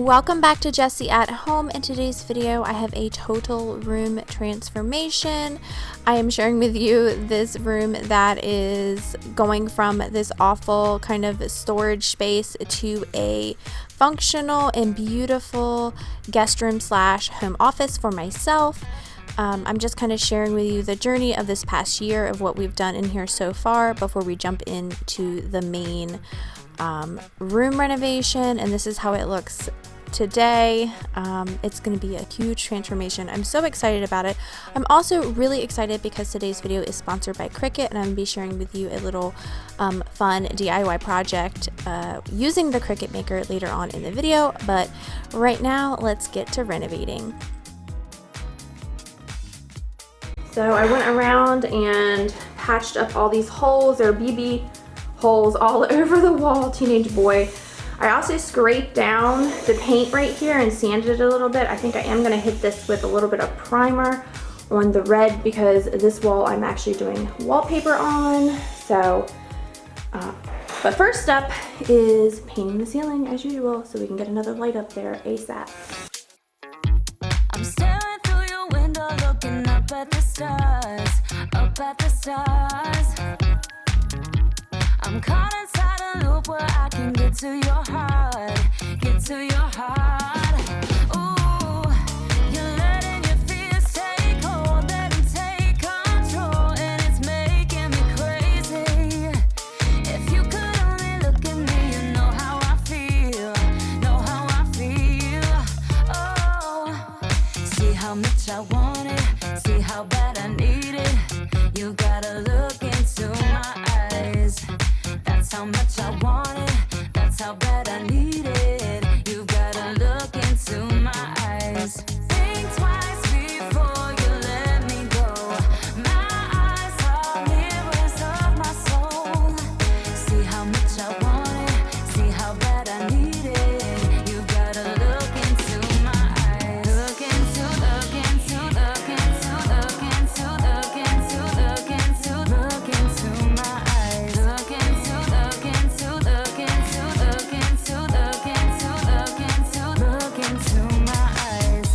Welcome back to Jessie at Home. In today's video, I have a total room transformation. I am sharing with you this room that is going from this awful kind of storage space to a functional and beautiful guest room slash home office for myself. I'm just kind of sharing with you the journey of this past year of what we've done in here so far before we jump into the main room renovation, and this is how it looks today. It's going to be a huge transformation. I'm so excited about it. I'm also really excited because today's video is sponsored by Cricut, and I'm going to be sharing with you a little fun DIY project using the Cricut maker later on in the video. But right now, let's get to renovating. So I went around and patched up all these holes. There are BB holes all over the wall, teenage boy. I also scraped down the paint right here and sanded it a little bit. I think I am gonna hit this with a little bit of primer on the red because this wall I'm actually doing wallpaper on. So, but first up is painting the ceiling as usual so we can get another light up there ASAP. I'm staring through your window looking up at the stars, up at the stars. I'm caught inside a loop where I can get to your heart, get to your heart. Ooh, you're letting your fears take hold, let them take control, and it's making me crazy. If you could only look at me, you know how I feel, know how I feel. Oh, see how much I want it, see how bad I need it. You gotta look into my eyes. That's how much I want it, that's how bad I need it. You've gotta look into my eyes. Think twice before you let me go. My eyes are mirrors of my soul. See how much I want it, see how bad I need it. You've gotta look into my eyes. Look into, look into, look into, look into, look into, look into, look into my eyes. Look into, look into, look into, look into, look into, look into, look into my eyes.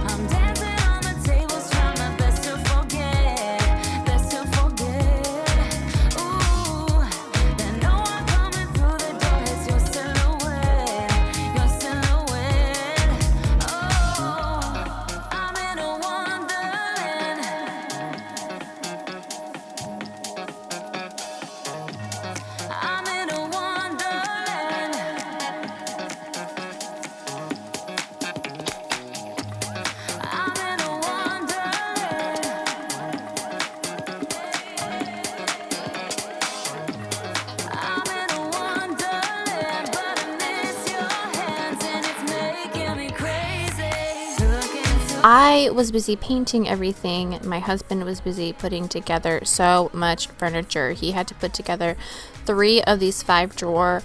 I'm dancing on the tables, trying my best to forget, best to forget. Ooh, then no one coming through the door is your silhouette, your silhouette. Oh, I'm in a wonderland. I'm in a wonderland. I'm in a wonderland. I'm in a wonderland, but I miss your hands and it's making me crazy. Look into I was busy painting everything. My husband was busy putting together so much furniture. He had to put together 3 of these 5-drawer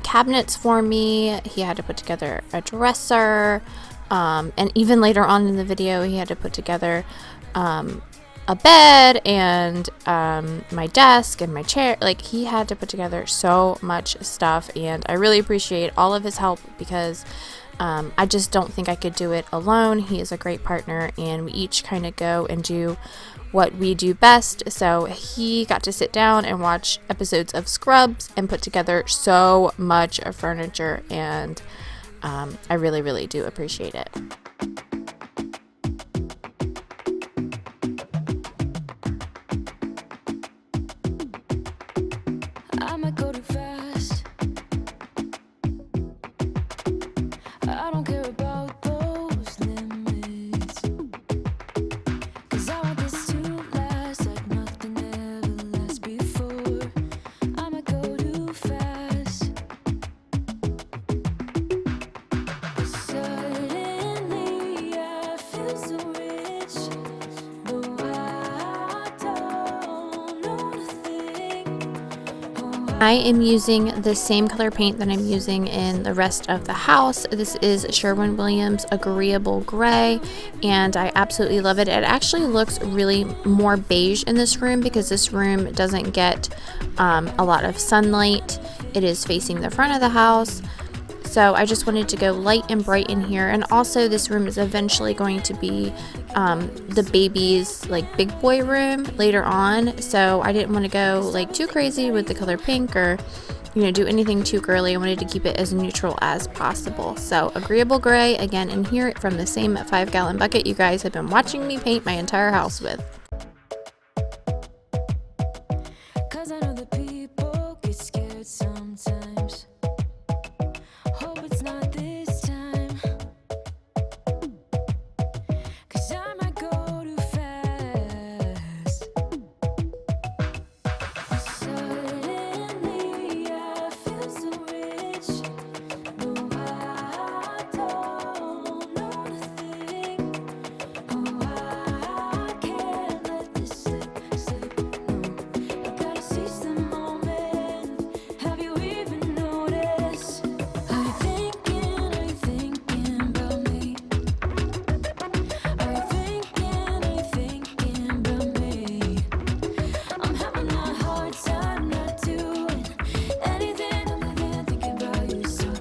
cabinets for me. He had to put together a dresser, and even later on in the video, he had to put together a bed and my desk and my chair. Like, he had to put together so much stuff, and I really appreciate all of his help because I just don't think I could do it alone. He is a great partner, and we each kind of go and do what we do best. So he got to sit down and watch episodes of Scrubs and put together so much furniture, and I really, really do appreciate it. I might go too fast. I don't care about those limits. 'Cause I want this to last like nothing ever lasts before. I might go too fast. Suddenly I feel so rich, but I don't know nothing. I am using the same color paint that I'm using in the rest of the house. This is Sherwin-Williams Agreeable Gray, and I absolutely love it. It actually looks really more beige in this room because this room doesn't get a lot of sunlight. It is facing the front of the house, So I just wanted to go light and bright in here. And also this room is eventually going to be the baby's like big boy room later on. So I didn't want to go like too crazy with the color pink or do anything too girly. I wanted to keep it as neutral as possible. So agreeable gray again in here from the same 5-gallon bucket you guys have been watching me paint my entire house with. Cause I know that people get scared sometimes. Hope it's not this time. Cause I might go too fast. Suddenly I feel so rich. No, I don't know nothing. Oh, I can't let this slip. No, I gotta seize the moment. Have you even noticed? Are you thinking about me? Are you thinking about me? I'm having a hard time not doing anything other than thinking about you. So are you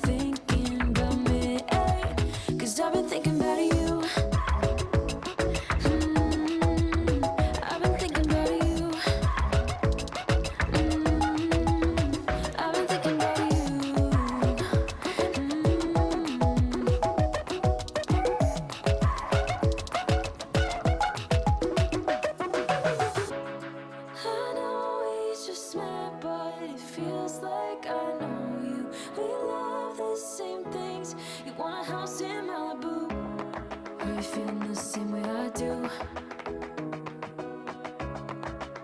thinking about me? Cause I've been thinking about you. I've been thinking about you. I've been thinking about you. I know we just met, but it feels like I know you. We love the same things. You want a house in Malibu. Are you feeling the same way I do?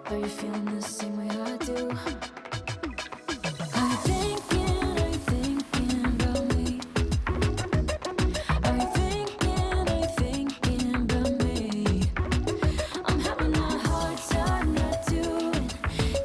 Are you feeling the same way I do? Are you thinking about me? Are you thinking about me? I'm having a hard time not doing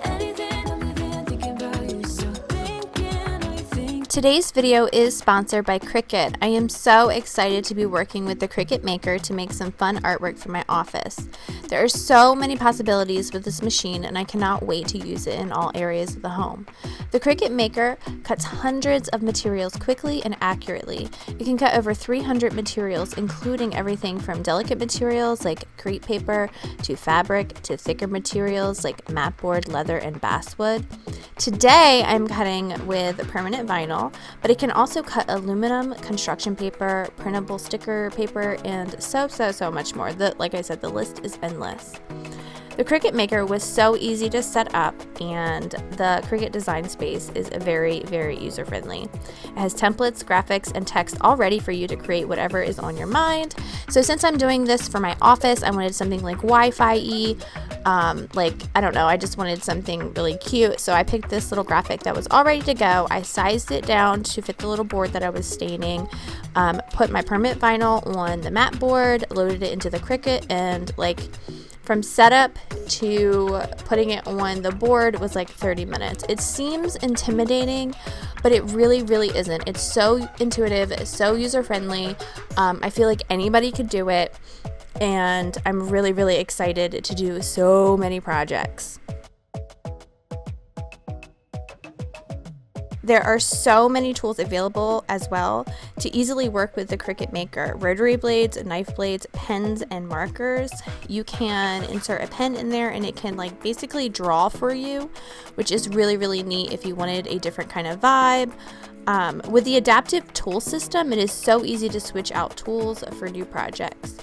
anything other than thinking about you. So thinking. Today's video is sponsored by Cricut. I am so excited to be working with the Cricut Maker to make some fun artwork for my office. There are so many possibilities with this machine and I cannot wait to use it in all areas of the home. The Cricut Maker cuts hundreds of materials quickly and accurately. It can cut over 300 materials, including everything from delicate materials like crepe paper to fabric to thicker materials like mapboard, leather, and basswood. Today I'm cutting with permanent vinyl, but it can also cut aluminum, construction paper, printable sticker paper, and so much more. Like I said, the list is endless. The Cricut Maker was so easy to set up, and the Cricut design space is very user-friendly. It has templates, graphics, and text all ready for you to create whatever is on your mind. So since I'm doing this for my office, I wanted something like Wi-Fi-y, I don't know, I just wanted something really cute. So I picked this little graphic that was all ready to go. I sized it down to fit the little board that I was staining, put my permanent vinyl on the mat board, loaded it into the Cricut, and from setup to putting it on the board was like 30 minutes. It seems intimidating, but it really isn't. It's so intuitive, it's so user-friendly. I feel like anybody could do it, and I'm really excited to do so many projects. There are so many tools available as well to easily work with the Cricut Maker. Rotary blades, knife blades, pens, and markers. You can insert a pen in there and it can basically draw for you, which is really neat if you wanted a different kind of vibe. With the adaptive tool system, it is so easy to switch out tools for new projects.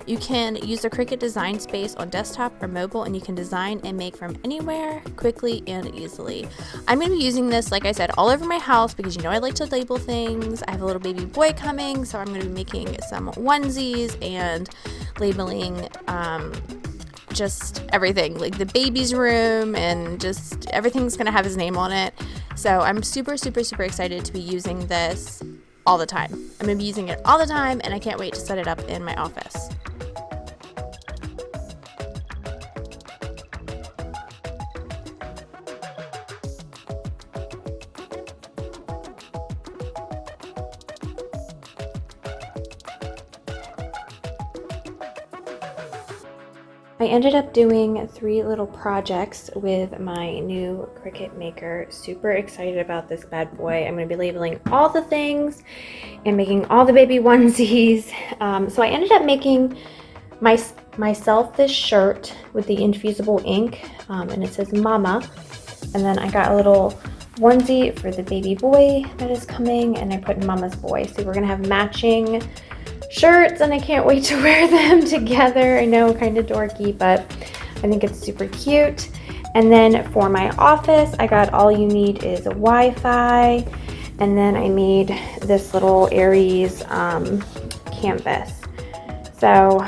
You can use the Cricut design space on desktop or mobile, and you can design and make from anywhere quickly and easily. I'm going to be using this, like I said, all over my house because I like to label things. I have a little baby boy coming, so I'm going to be making some onesies and labeling just everything, like the baby's room, and just everything's going to have his name on it. So I'm super excited to be using this all the time. I'm going to be using it all the time, and I can't wait to set it up in my office. I ended up doing 3 little projects with my new Cricut maker. Super excited about this bad boy. I'm going to be labeling all the things and making all the baby onesies. So I ended up making myself this shirt with the infusible ink, and it says Mama. And then I got a little onesie for the baby boy that is coming, and I put Mama's boy. So we're going to have matching shirts, and I can't wait to wear them together. I know, kind of dorky, but I think it's super cute. And then for my office, I got All You Need Is a Wi-Fi, and then I made this little Aries canvas. So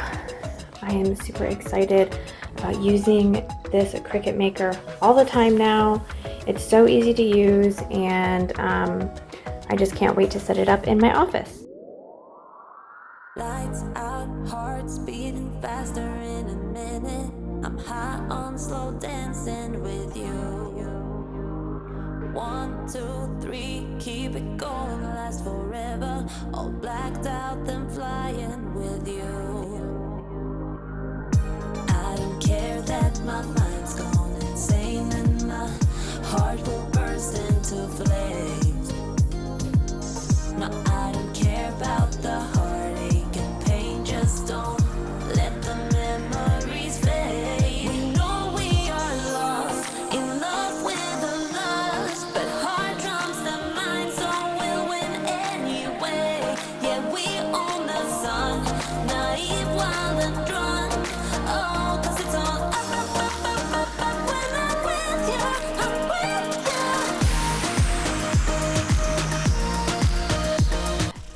I am super excited about using this Cricut maker all the time now. It's so easy to use, and I just can't wait to set it up in my office. Lights out, hearts beating faster in a minute. I'm high on slow dancing with you. 1, 2, 3, keep it going, last forever. All blacked out, then flying with you. I don't care that my mind's gone insane and my heart will burst into flames. No, I don't care about the heartache and pain, just don't let the memories fade. We know we are lost, in love with the lust, but heart trumps the mind, so we'll win anyway. Yeah, we own the sun, naive, wild and drunk. Oh, 'cause it's all up when I'm with you, I'm with you.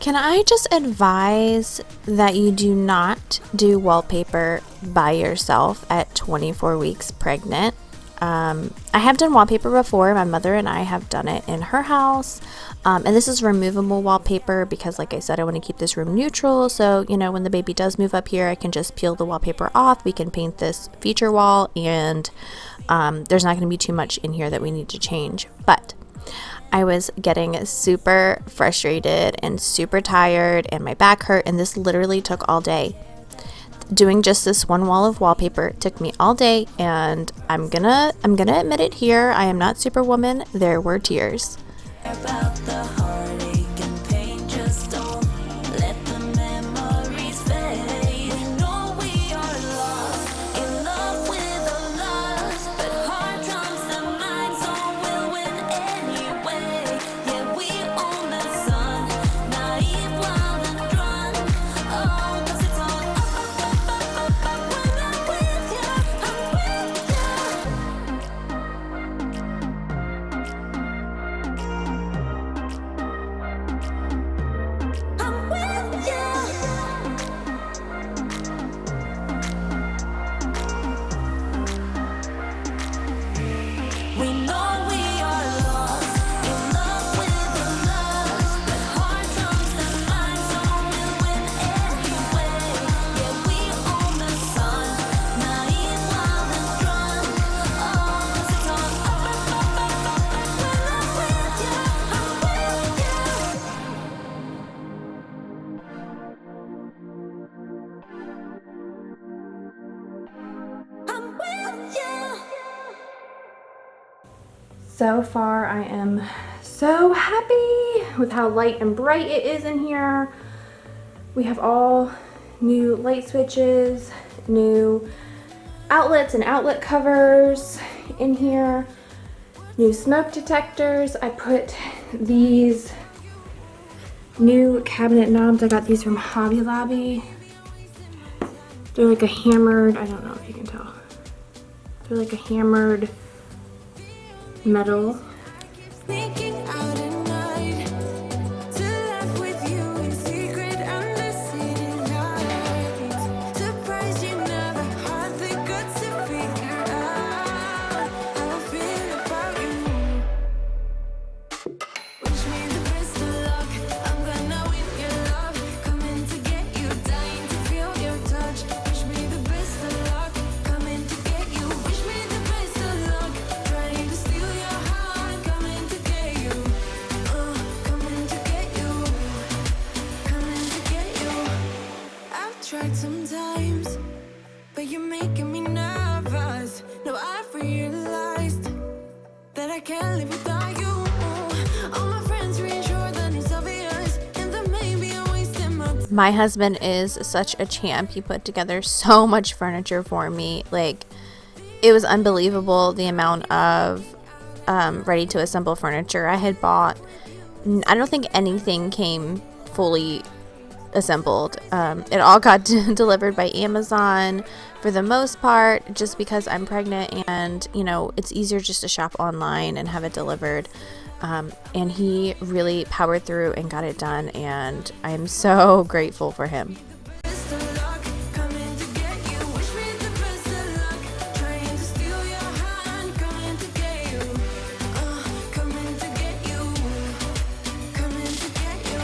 Can I just advise that you do not do wallpaper by yourself at 24 weeks pregnant? I have done wallpaper before. My mother and I have done it in her house. And this is removable wallpaper because, like I said, I want to keep this room neutral. So, you know, when the baby does move up here, I can just peel the wallpaper off. We can paint this feature wall, and there's not going to be too much in here that we need to change. But I was getting super frustrated and super tired, and my back hurt, and this literally took all day. Doing just this one wall of wallpaper took me all day, and I'm gonna admit it here. I am not Superwoman. There were tears. About the heartache and pain, just don't let the memories fade. We know we are lost, in love with the lust, but heart trumps the mind, so we'll win anyway. Yeah, we own the sun, naive, wild and drunk. Oh, 'cause it's all up when I'm with you, I'm with you. I'm with you. We know we are lost, in love with the lust, but heart trumps the mind, so we'll win anyway. Yeah, we own the sun, naive, wild and drunk. Oh, 'cause it's all when I'm with you, I'm with you. I'm with you. So far, I am so happy with how light and bright it is in here. We have all new light switches, new outlets and outlet covers in here, new smoke detectors. I put these new cabinet knobs. I got these from Hobby Lobby. They're like a hammered, I don't know if you can tell. They're like a hammered metal. Sneaking out at night to laugh with you in secret under city lights. Surprised you never had the guts to figure out how I feel about you. Wish me the best of luck. I'm gonna win your love. Coming to get you, dying to feel your touch. Wish me the best of luck. Coming to get you. Wish me the best of luck. Trying to steal your heart. Coming to get you. Coming to get you. Coming to get you. I've tried sometimes, but you're making me nervous. No, I've realized that I can't live without you. All my friends reassure that it's obvious, and that maybe I'm wasting my time. My husband is such a champ. He put together so much furniture for me. Like, it was unbelievable the amount of ready to assemble furniture I had bought. I don't think anything came fully assembled. It all got delivered by Amazon for the most part, just because I'm pregnant and, you know, it's easier just to shop online and have it delivered. And he really powered through and got it done, and I am so grateful for him. Best of luck, coming to get you. Wish me the best of luck. Trying to steal your hand, coming to get you. Coming to get you. Coming to get you.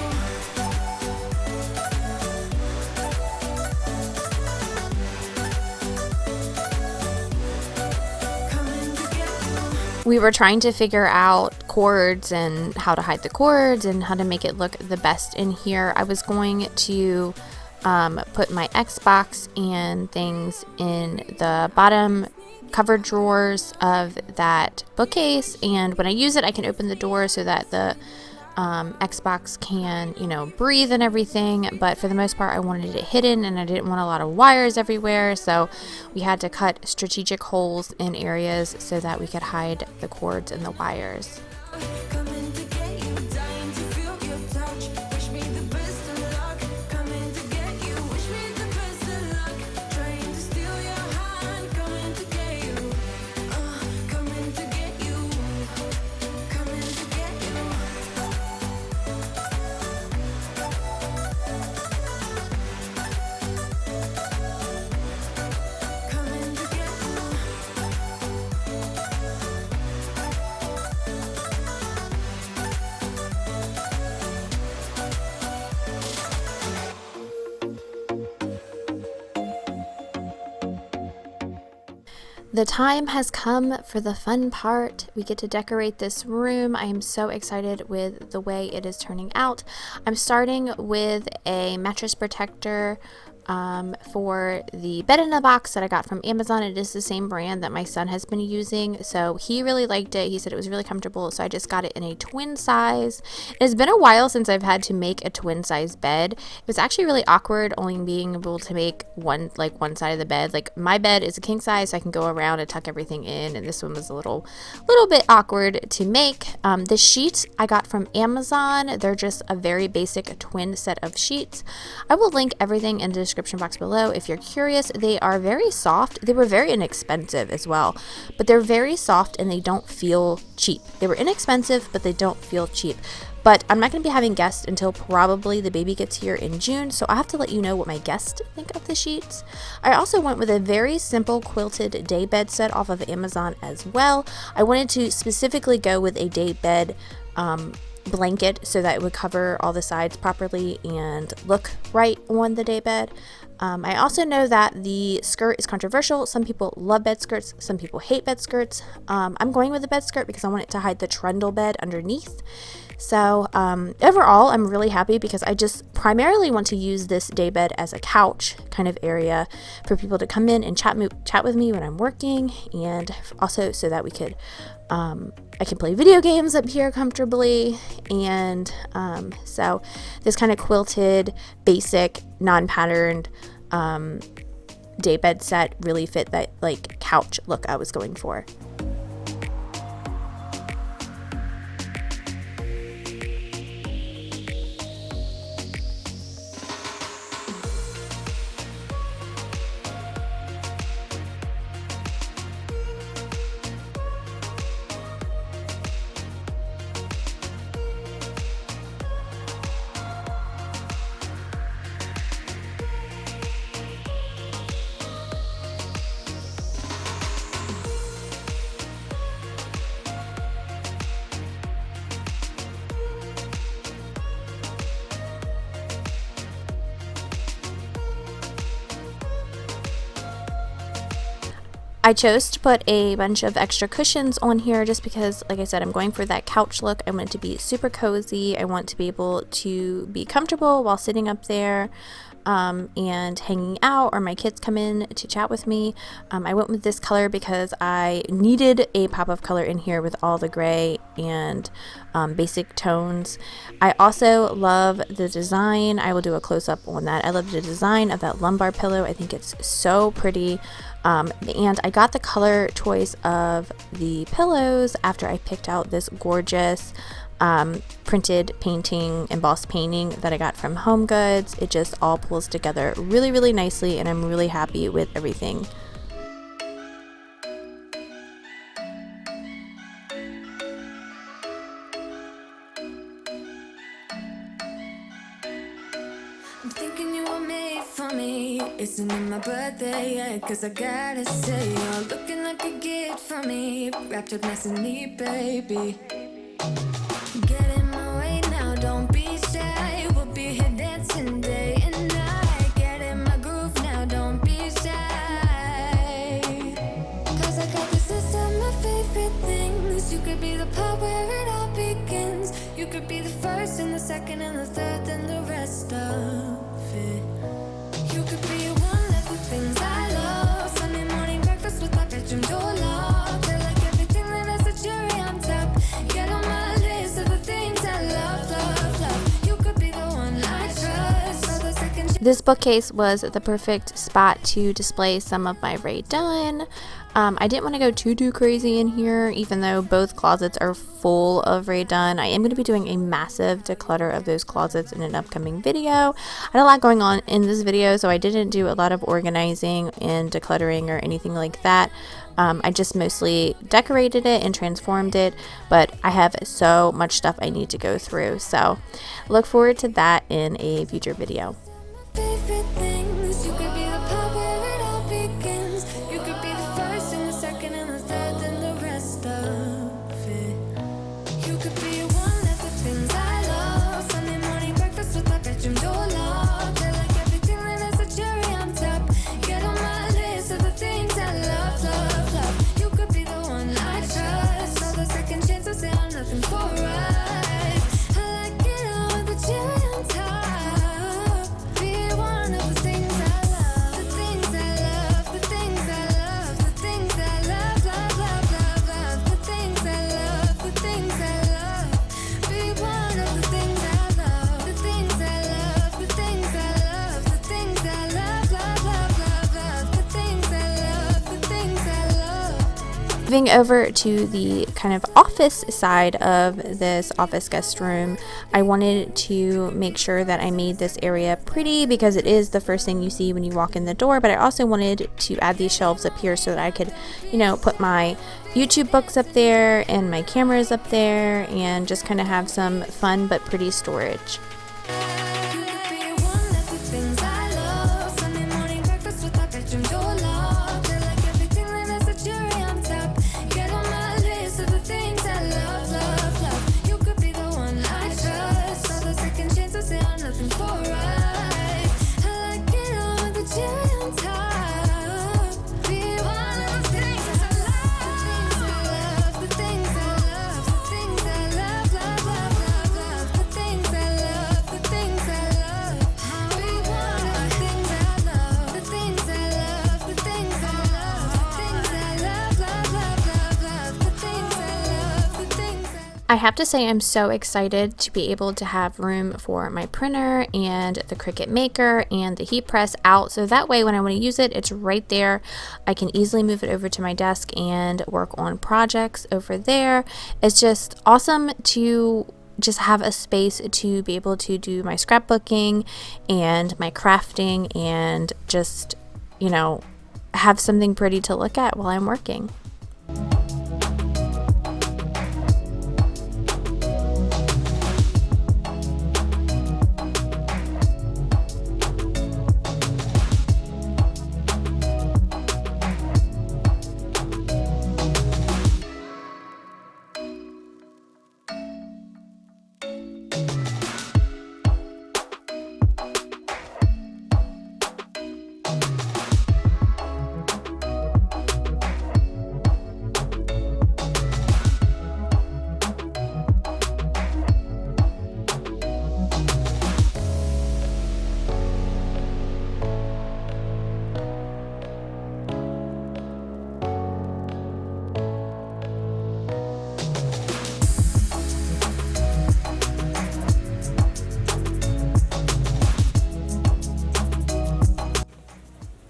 Coming to get you. We were trying to figure out cords and how to hide the cords and how to make it look the best in here. I was going to put my Xbox and things in the bottom cupboard drawers of that bookcase, and when I use it I can open the door so that the Xbox can, you know, breathe and everything, but for the most part I wanted it hidden and I didn't want a lot of wires everywhere, so we had to cut strategic holes in areas so that we could hide the cords and the wires. Coming to get you. Dying to feel your touch. Wish me the best of luck. Coming to get you. Wish me the best of luck. Trying to steal your hand. Coming to get you. Coming to get you. Coming to get you. Coming to get you. The time has come for the fun part. We get to decorate this room. I am so excited with the way it is turning out. I'm starting with a mattress protector for the bed in a box that I got from Amazon. It is the same brand that my son has been using, so he really liked it. He said it was really comfortable, so I just got it in a twin size. It has been a while since I've had to make a twin size bed. It was actually really awkward only being able to make one side of the bed. Like, my bed is a king size, so I can go around and tuck everything in, and this one was a little bit awkward to make. The sheets I got from Amazon. They're just a very basic twin set of sheets. I will link everything in the description box below if you're curious. They are very soft. They were very inexpensive as well, but they're very soft and they don't feel cheap. They were inexpensive, but they don't feel cheap. But I'm not going to be having guests until probably the baby gets here in June, so I have to let you know what my guests think of the sheets. I also went with a very simple quilted day bed set off of Amazon as well. I wanted to specifically go with a day bed blanket so that it would cover all the sides properly and look right on the day bed. I also know that the skirt is controversial. Some people love bed skirts, some people hate bed skirts. I'm going with the bed skirt because I want it to hide the trundle bed underneath. So overall, I'm really happy because I just primarily want to use this day bed as a couch kind of area for people to come in and chat with me when I'm working, and also so that we could I can play video games up here comfortably. And so this kind of quilted, basic, non-patterned day bed set really fit that like couch look I was going for. I chose to put a bunch of extra cushions on here just because, like I said, I'm going for that couch look. I want it to be super cozy. I want to be able to be comfortable while sitting up there and hanging out, or my kids come in to chat with me. I went with this color because I needed a pop of color in here with all the gray and basic tones. I also love the design. I will do a close-up on that. I love the design of that lumbar pillow. I think it's so pretty. And I got the color choice of the pillows after I picked out this gorgeous printed painting, embossed painting that I got from Home Goods. It just all pulls together really, really nicely, and I'm really happy with everything. I'm thinking you were made for me. Isn't it my birthday yet? Cause I gotta say, you're looking like a gift for me. Wrapped up nice and neat, baby. Get in my way now, don't be shy. We'll be here dancing day and night. Get in my groove now, don't be shy. Cause I got this list of my favorite things. You could be the part where it all begins. You could be the first and the second and the third and the rest of it. You could be one of the things I love. Sunday morning breakfast with my bedroom door locked. I like everything that has a cherry on top. Get on my list of the things I love, love, love. You could be the one I trust. So the second This bookcase was the perfect spot to display some of my Rae Dunn. I didn't want to go too crazy in here, even though both closets are full of Rae Dunn. I am going to be doing a massive declutter of those closets in an upcoming video. I had a lot going on in this video, so I didn't do a lot of organizing and decluttering or anything like that. I just mostly decorated it and transformed it, but I have so much stuff I need to go through. So look forward to that in a future video. favorite things. You could be the part where it all begins. You could be the first and the second and the third and the rest of it. You could be one of the things I love. Sunday morning breakfast with my bedroom door locked. I like everything that has a cherry on top. Get on my list of the things I love, love, love. You could be the one I trust. All the second chances say I'm nothing for right. I like it all with the cherry on top. Be one of the things I love. The things I love. The things I love. The things I love, love, love, love, love. The things I love. The things I love. Be one of the things I love. The things I love. The things I love. The things I love, love, love, love, love. The things I love. The things I love. Moving over to the kind of office side of this office guest room, I wanted to make sure that I made this area pretty because it is the first thing you see when you walk in the door, but I also wanted to add these shelves up here so that I could, you know, put my YouTube books up there and my cameras up there and just kind of have some fun but pretty storage. You could be one of the things I love. Sunday morning breakfast with my bedroom door locked. I like everything that has a cherry on top. Get on my list of the things I love, love, love. You could be the one I trust. All the second chances say I'm nothing for right. I like it all with the cherry on top. Be one of the things I love. The things I love. The things I love. The things I love, love, love, love, love. The things I love. The things I love. Be one of the things I love. The things I love. The things I love. The things I love, love, love, love, love. The things I love. The things I love. I have to say I'm so excited to be able to have room for my printer and the Cricut Maker and the heat press out, so that way when I want to use it, it's right there. I can easily move it over to my desk and work on projects over there. It's just awesome to just have a space to be able to do my scrapbooking and my crafting and just, you know, have something pretty to look at while I'm working.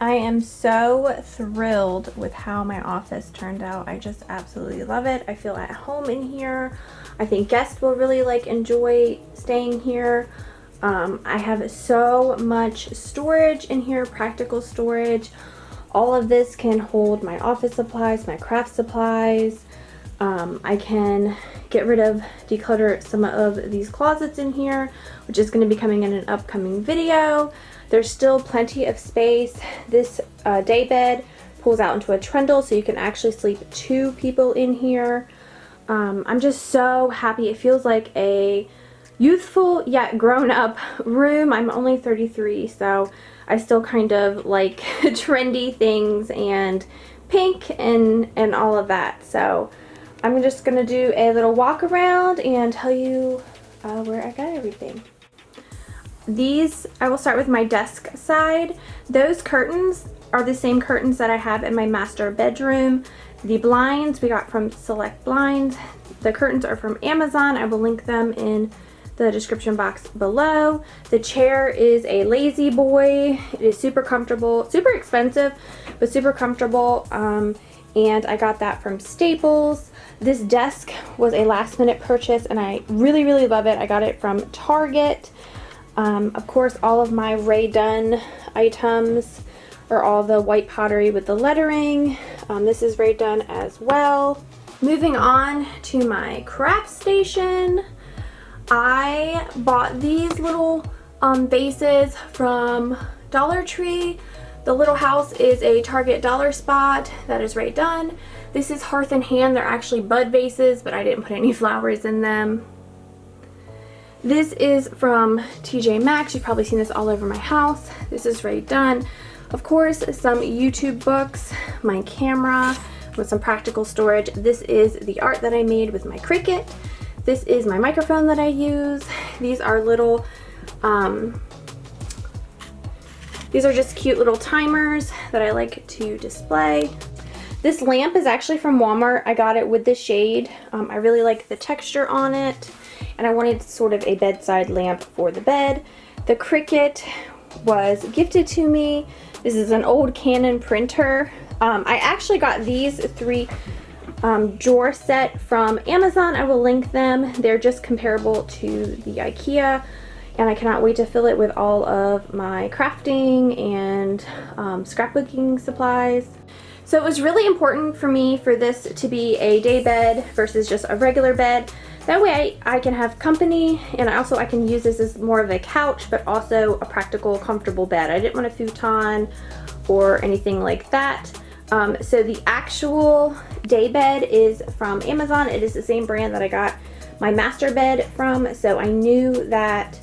I am so thrilled with how my office turned out. I just absolutely love it. I feel at home in here. I think guests will really like enjoy staying here. I have so much storage in here, practical storage. All of this can hold my office supplies, my craft supplies. I can get rid of, declutter some of these closets in here, which is going to be coming in an upcoming video. There's still plenty of space. This day bed pulls out into a trundle, so you can actually sleep 2 people in here. I'm just so happy. It feels like a youthful yet grown-up room. I'm only 33, so I still kind of like trendy things and pink and all of that. So I'm just gonna do a little walk around and tell you where I got everything. These, I will start with my desk side. Those curtains are the same curtains that I have in my master bedroom. The blinds we got from Select Blinds. The curtains are from Amazon. I will link them in the description box below. The chair is a Lazy Boy. It is super comfortable, super expensive, but super comfortable. And I got that from Staples. This desk was a last minute purchase and I really, really love it. I got it from Target. Of course, all of my Ray Dunn items are all the white pottery with the lettering. This is Ray Dunn as well. Moving on to my craft station. I bought these little vases from Dollar Tree. The little house is a Target dollar spot. That is Ray Dunn. This is Hearth and Hand. They're actually bud vases, but I didn't put any flowers in them. This is from TJ Maxx. You've probably seen this all over my house. This is Ray Dunn. Of course, some YouTube books, my camera with some practical storage. This is the art that I made with my Cricut. This is my microphone that I use. These are little, these are just cute little timers that I like to display. This lamp is actually from Walmart. I got it with the shade. I really like the texture on it, and I wanted sort of a bedside lamp for the bed. The Cricut was gifted to me. This is an old Canon printer. I actually got these 3 drawer set from Amazon. I will link them. They're just comparable to the IKEA, and I cannot wait to fill it with all of my crafting and scrapbooking supplies. So it was really important for me for this to be a day bed versus just a regular bed. That way I can have company, and I can use this as more of a couch, but also a practical, comfortable bed. I didn't want a futon or anything like that. So the actual day bed is from Amazon. It is the same brand that I got my master bed from, so I knew that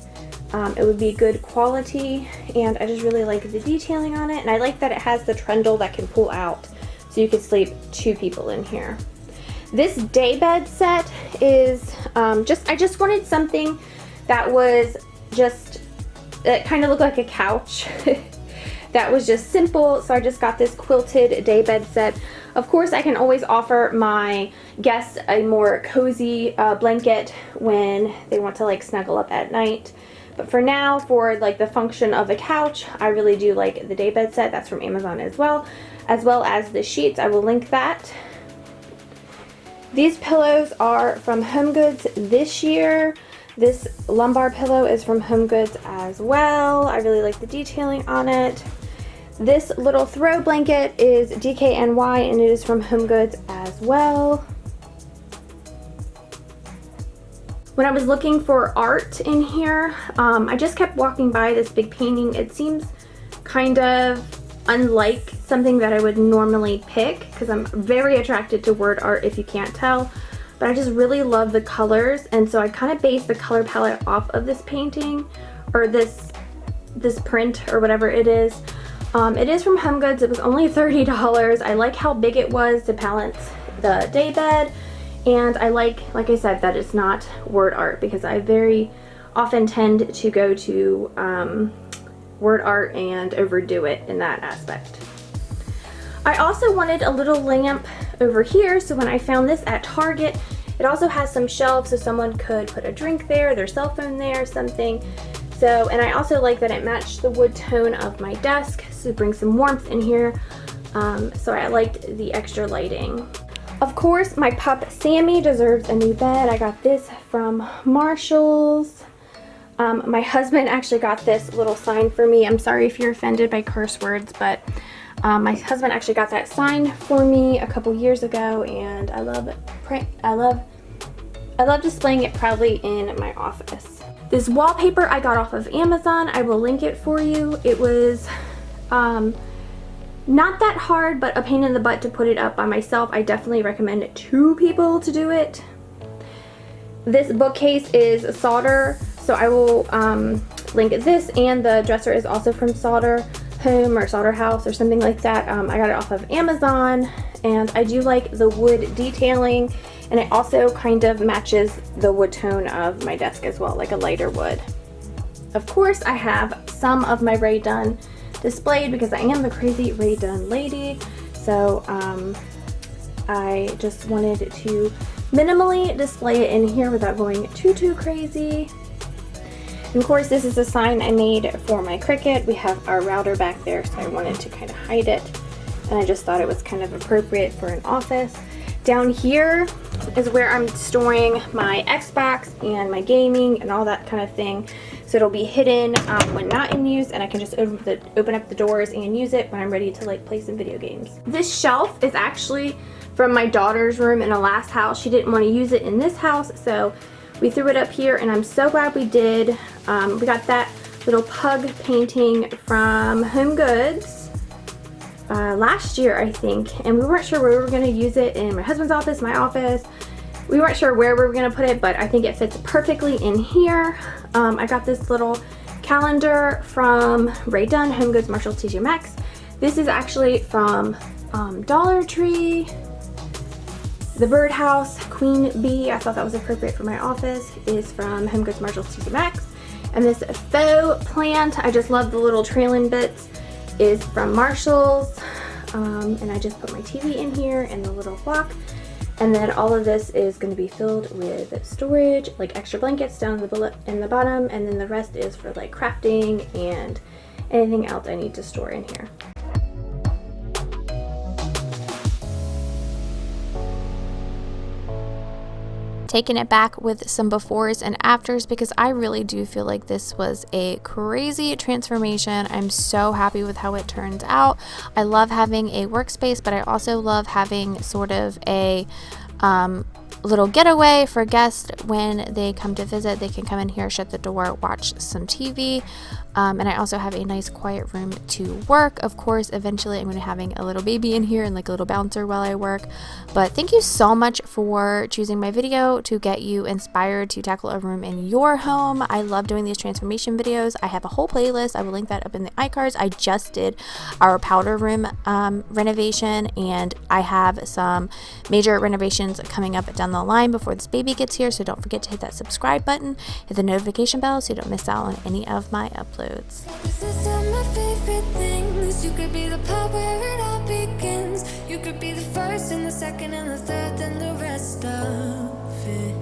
it would be good quality, and I just really like the detailing on it, and I like that it has the trundle that can pull out, so you could sleep 2 people in here. This day bed set is I just wanted something that was just, it kind of looked like a couch. That was just simple, so I just got this quilted day bed set. Of course, I can always offer my guests a more cozy blanket when they want to like snuggle up at night. But for now, for like the function of a couch, I really do like the day bed set. That's from Amazon as well as the sheets. I will link that. These pillows are from HomeGoods this year. This lumbar pillow is from HomeGoods as well. I really like the detailing on it. This little throw blanket is DKNY, and it is from HomeGoods as well. When I was looking for art in here, I just kept walking by this big painting. It seems kind of unlike something that I would normally pick, because I'm very attracted to word art, if you can't tell. But I just really love the colors, and so I kind of based the color palette off of this painting, or this print, or whatever it is. It is from HomeGoods. It was only $30. I like how big it was to balance the day bed, and I like I said, that it's not word art, because I very often tend to go to word art and overdo it in that aspect. I also wanted a little lamp over here, so when I found this at Target, it also has some shelves so someone could put a drink there, their cell phone there, something. So, and I also like that it matched the wood tone of my desk, so it brings some warmth in here. So I liked the extra lighting. Of course, my pup Sammy deserves a new bed. I got this from Marshall's. My husband actually got this little sign for me. I'm sorry if you're offended by curse words, but my husband actually got that sign for me a couple years ago, and I love displaying it proudly in my office. This wallpaper I got off of Amazon. I will link it for you. It was not that hard, but a pain in the butt to put it up by myself. I definitely recommend 2 people to do it. This bookcase is solder, so I will link this, and the dresser is also from Solder Home or Solder House or something like that. I got it off of Amazon, and I do like the wood detailing, and it also kind of matches the wood tone of my desk as well, like a lighter wood. Of course, I have some of my Rae Dunn displayed because I am the crazy Rae Dunn lady. So I just wanted to minimally display it in here without going too crazy. And of course, this is a sign I made for my Cricut. We have our router back there, so I wanted to kind of hide it, and I just thought it was kind of appropriate for an office. Down here is where I'm storing my Xbox and my gaming and all that kind of thing. So it'll be hidden when not in use, and I can just open up the doors and use it when I'm ready to like play some video games. This shelf is actually from my daughter's room in the last house. She didn't want to use it in this house, so we threw it up here, and I'm so glad we did. We got that little pug painting from Home Goods last year, I think, and we weren't sure where we were going to use it, in my husband's office, my office. We weren't sure where we were going to put it, but I think it fits perfectly in here. I got this little calendar from Rae Dunn, Home Goods, Marshall, TJ Maxx. This is actually from Dollar Tree. The birdhouse, Queen Bee, I thought that was appropriate for my office, is from Home Goods, Marshall, TJ Maxx. And this faux plant, I just love the little trailing bits, is from Marshall's. And I just put my TV in here and the little block. And then all of this is going to be filled with storage, like extra blankets down in the bottom, and then the rest is for like crafting and anything else I need to store in here. Taking it back with some befores and afters, because I really do feel like this was a crazy transformation. I'm so happy with how it turned out. I love having a workspace, but I also love having sort of a little getaway for guests when they come to visit. They can come in here, shut the door, watch some TV. And I also have a nice quiet room to work. Of course, eventually I'm going to be having a little baby in here and like a little bouncer while I work. But thank you so much for choosing my video to get you inspired to tackle a room in your home. I love doing these transformation videos. I have a whole playlist. I will link that up in the iCards. I just did our powder room renovation, and I have some major renovations coming up down the line before this baby gets here. So don't forget to hit that subscribe button, hit the notification bell so you don't miss out on any of my uploads. This is all my favorite things. You could be the part where it all begins. You could be the first and the second and the third and the rest of it.